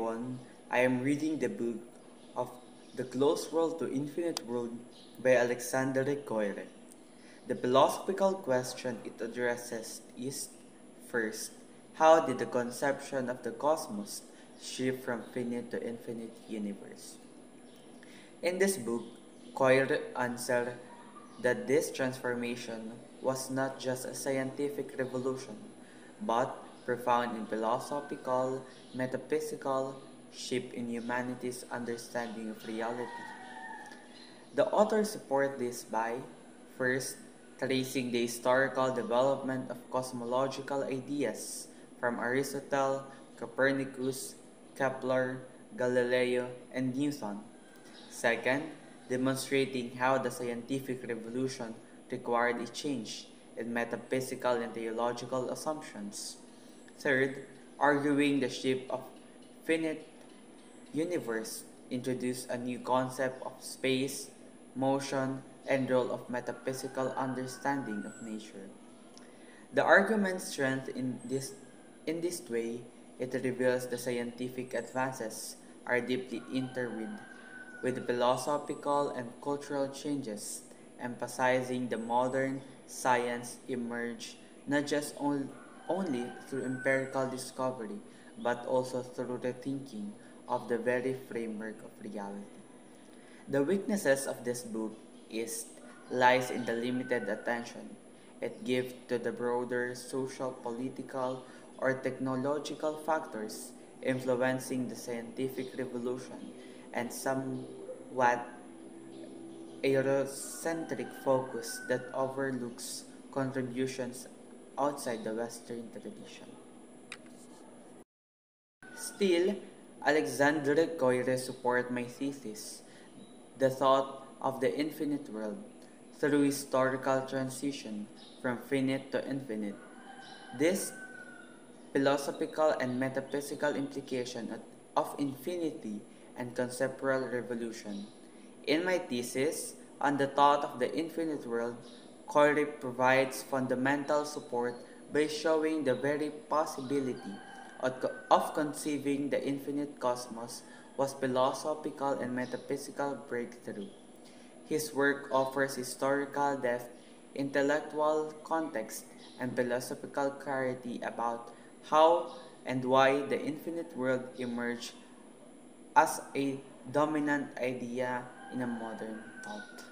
everyone. I am reading the book of The Closed World to Infinite World by Alexandre Koire. The philosophical question it addresses is first, how did the conception of the cosmos shift from finite to infinite universe? In this book, Koire answered that this transformation was not just a scientific revolution, but profound in philosophical, metaphysical, shift in humanity's understanding of reality. The author support this by, first, tracing the historical development of cosmological ideas from Aristotle, Copernicus, Kepler, Galileo, and Newton. Second, demonstrating how the scientific revolution required a change in metaphysical and theological assumptions. Third, arguing the shift of finite universe introduced a new concept of space, motion, and role of metaphysical understanding of nature. The argument's strength in this way, it reveals the scientific advances are deeply intertwined with philosophical and cultural changes, emphasizing the modern science emerged not just only through empirical discovery, but also through the thinking of the very framework of reality. The weaknesses of this book is lies in the limited attention it gives to the broader social, political, or technological factors influencing the scientific revolution and somewhat Eurocentric focus that overlooks contributions outside the Western tradition. Still, Alexandre Koire support my thesis, the thought of the infinite world, through historical transition from finite to infinite. This philosophical and metaphysical implication of infinity and conceptual revolution. In my thesis on the thought of the infinite world, Corey provides fundamental support by showing the very possibility of conceiving the infinite cosmos was philosophical and metaphysical breakthrough. His work offers historical depth, intellectual context, and philosophical clarity about how and why the infinite world emerged as a dominant idea in a modern thought.